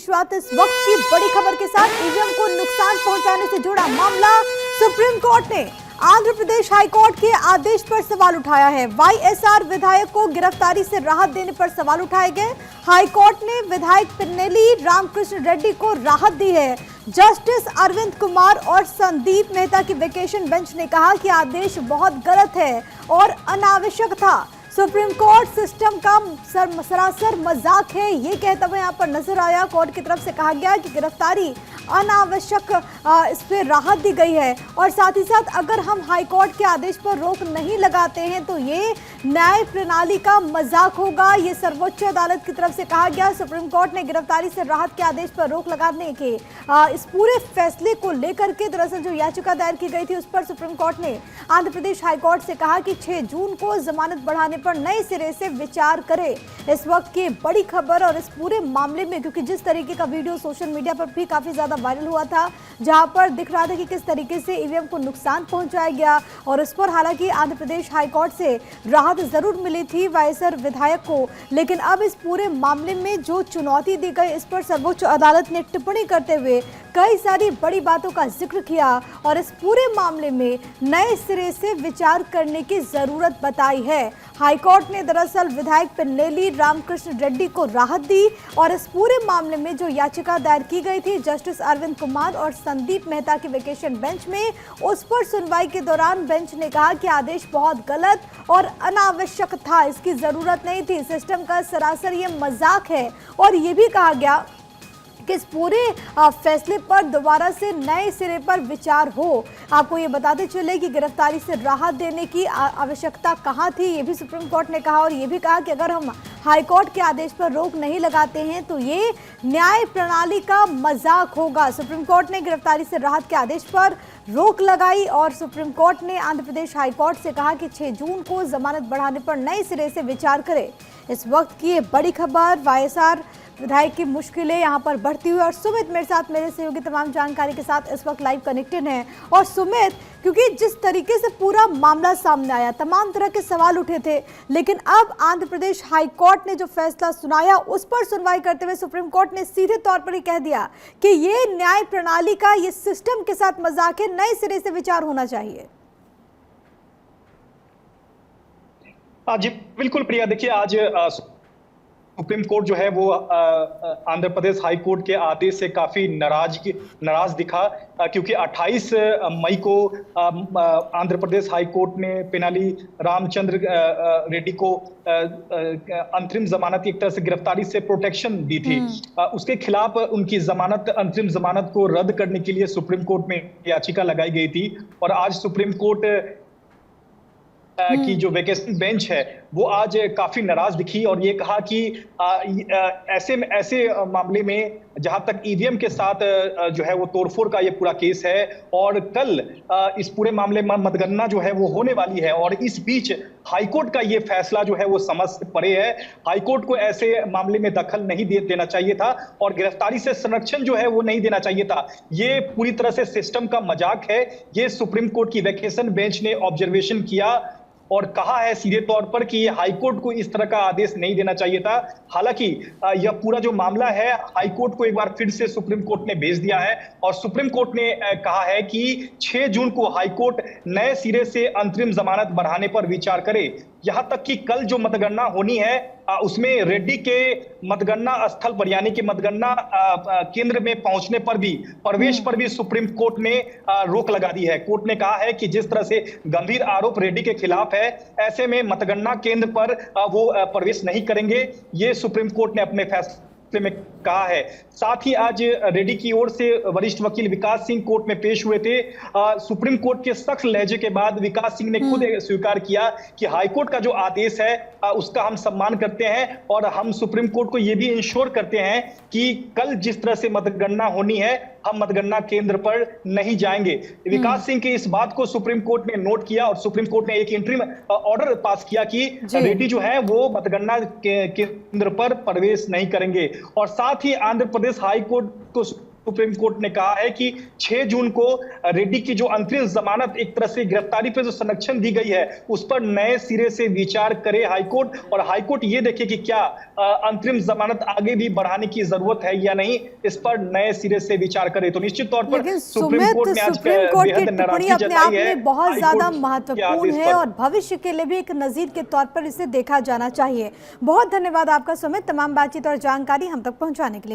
शुरुआत इस वक्त की बड़ी खबर के साथ। ईवीएम को नुकसान पहुंचाने से जुड़ा मामला सुप्रीम कोर्ट ने आंध्र प्रदेश हाई कोर्ट के आदेश पर सवाल उठाया है। वाईएसआर विधायक को गिरफ्तारी से राहत देने पर सवाल उठाए गए। हाई कोर्ट ने विधायक पिन्नेली रामकृष्ण रेड्डी को राहत दी है। जस्टिस अरविंद कुमार और संदीप मेहता की वेकेशन बेंच ने कहा कि आदेश बहुत गलत है और अनावश्यक था। सुप्रीम कोर्ट सिस्टम का सरासर मजाक है, ये कहते हुए यहाँ पर नजर आया। कोर्ट की तरफ से कहा गया कि गिरफ्तारी अनावश्यक, इस पर राहत दी गई है। और साथ ही साथ अगर हम हाई कोर्ट के आदेश पर रोक नहीं लगाते हैं तो ये न्याय प्रणाली का मजाक होगा, ये सर्वोच्च अदालत की तरफ से कहा गया। सुप्रीम कोर्ट ने गिरफ्तारी से राहत के आदेश पर रोक लगाने के इस पूरे फैसले को लेकर के दरअसल जो याचिका दायर की गई थी उस पर सुप्रीम कोर्ट ने आंध्र प्रदेश हाई कोर्ट से कहा कि 6 जून को जमानत बढ़ाने पर नए सिरे से विचार करे। इस वक्त की बड़ी खबर और इस पूरे मामले में, क्योंकि जिस तरीके का वीडियो सोशल मीडिया पर भी काफी ज्यादा वायरल हुआ था, जहां पर दिख रहा था कि किस तरीके से ईवीएम को नुकसान पहुंचाया गया, और इस पर हालांकि आंध्र प्रदेश हाई कोर्ट से राहत जरूर मिली थी वाईएसआर विधायक को, लेकिन अब इस पूरे मामले में जो चुनौती दी गई इस पर सर्वोच्च अदालत ने टिप्पणी करते हुए कई सारी बड़ी बातों का जिक्र किया और इस पूरे मामले में नए सिरे से विचार करने की जरूरत बताई है। हाईकोर्ट ने दरअसल विधायक पिन्नेली रामकृष्ण रेड्डी को राहत दी और इस पूरे मामले में जो याचिका दायर की गई थी जस्टिस अरविंद कुमार और संदीप मेहता की वेकेशन बेंच में, उस पर सुनवाई के दौरान बेंच ने कहा कि आदेश बहुत गलत और अनावश्यक था, इसकी जरूरत नहीं थी, सिस्टम का सरासर ये मजाक है। और ये भी कहा गया कि इस पूरे फैसले पर दोबारा से नए सिरे पर विचार हो। आपको ये बताते चले कि गिरफ्तारी से राहत देने की आवश्यकता कहाँ थी, ये भी सुप्रीम कोर्ट ने कहा। और ये भी कहा कि अगर हम हाई कोर्ट के आदेश पर रोक नहीं लगाते हैं तो ये न्याय प्रणाली का मजाक होगा। सुप्रीम कोर्ट ने गिरफ्तारी से राहत के आदेश पर रोक लगाई और सुप्रीम कोर्ट ने आंध्र प्रदेश हाई कोर्ट से कहा कि 6 जून को जमानत बढ़ाने पर नए सिरे से विचार करे। इस वक्त की ये बड़ी खबर, वाईएसआर विधायक की मुश्किलें यहाँ पर बढ़ती हुई। और सुमित मेरे साथ, मेरे सहयोगी तमाम जानकारी के साथ इस वक्त लाइव कनेक्टेड हैं। और सुमित, क्योंकि जिस तरीके से पूरा मामला सामने आया, तमाम तरह के सवाल उठे थे, लेकिन अब आंध्र प्रदेश हाई कोर्ट ने जो फैसला सुनाया उस पर सुनवाई करते हुए सुप्रीम कोर्ट ने सीधे तौर पर ही कह दिया कि ये न्याय प्रणाली का, ये सिस्टम के साथ मजाक है, नए सिरे से विचार होना चाहिए। जी बिल्कुल प्रिया, देखिए आज सुप्रीम कोर्ट जो है वो आंध्र प्रदेश हाई कोर्ट के आदेश से काफी नाराज दिखा, क्योंकि 28 मई को आंध्र प्रदेश हाई कोर्ट ने पिन्नेली रामचंद्र रेड्डी को अंतरिम जमानत, एक तरह से गिरफ्तारी से प्रोटेक्शन दी थी। उसके खिलाफ उनकी जमानत, अंतरिम जमानत को रद्द करने के लिए सुप्रीम कोर्ट में याचिका लगाई गई थी। और आज सुप्रीम कोर्ट की जो वेकेशन बेंच है वो आज काफी नाराज दिखी और ये कहा कि ऐसे मामले में जहां तक ईवीएम के साथ जो है वो तोड़फोड़ का ये पूरा केस है, और कल इस पूरे मामले में मतगणना जो है वो होने वाली है, और इस बीच हाईकोर्ट का ये फैसला जो है वो समझ परे है। हाईकोर्ट को ऐसे मामले में दखल नहीं देना चाहिए था और गिरफ्तारी से संरक्षण जो है वो नहीं देना चाहिए था। ये पूरी तरह से सिस्टम का मजाक है। ये सुप्रीम कोर्ट की वेकेशन बेंच ने ऑब्जर्वेशन किया और कहा है सीधे तौर पर कि हाईकोर्ट को इस तरह का आदेश नहीं देना चाहिए था। हालांकि यह पूरा जो मामला है हाईकोर्ट को एक बार फिर से सुप्रीम कोर्ट ने भेज दिया है और सुप्रीम कोर्ट ने कहा है कि 6 जून को हाईकोर्ट नए सिरे से अंतरिम जमानत बढ़ाने पर विचार करे। यहां तक कि कल जो मतगणना होनी है उसमें रेड्डी के मतगणना स्थल पर, यानी कि मतगणना केंद्र में पहुंचने पर भी, प्रवेश पर भी सुप्रीम कोर्ट ने रोक लगा दी है। कोर्ट ने कहा है कि जिस तरह से गंभीर आरोप रेड्डी के खिलाफ है, ऐसे में मतगणना केंद्र पर वो प्रवेश नहीं करेंगे। ये सुप्रीम कोर्ट ने अपने फैसले में कहा है। साथ ही आज रेड्डी की ओर से वरिष्ठ वकील विकास सिंह कोर्ट में पेश हुए थे। सुप्रीम कोर्ट के सख्त लहजे के बाद विकास सिंह ने खुद स्वीकार किया कि हाईकोर्ट का जो आदेश है उसका हम सम्मान करते हैं और हम सुप्रीम कोर्ट को यह भी इंश्योर करते हैं कि कल जिस तरह से मतगणना होनी है हम मतगणना केंद्र पर नहीं जाएंगे। विकास सिंह की इस बात को सुप्रीम कोर्ट ने नोट किया और सुप्रीम कोर्ट ने एक इंटरिम ऑर्डर पास किया कि रेड्डी जो है वो मतगणना केंद्र पर प्रवेश नहीं करेंगे। और साथ ही आंध्र प्रदेश हाई कोर्ट को सुप्रीम कोर्ट ने कहा है कि 6 जून को रेड्डी की जो अंतरिम जमानत, एक तरह से गिरफ्तारी पे जो संरक्षण दी गई है, उस पर नए सिरे से विचार करे हाईकोर्ट, और हाईकोर्ट ये देखे कि क्या अंतरिम जमानत आगे भी बढ़ाने की जरूरत है या नहीं, इस पर नए सिरे से विचार करे। तो निश्चित तौर पर सुप्रीम कोर्ट ने आज सुप्रीम कोर्ट की बेहद टिप्पणी नाराजगी अपने आप जताई है में बहुत ज्यादा हाईकोर्ट के महत्वपूर्ण आदेश है पर। और भविष्य के लिए भी एक नजीर के तौर पर इसे देखा जाना चाहिए। बहुत धन्यवाद आपका सुमित, तमाम बातचीत और जानकारी हम तक पहुंचाने के लिए।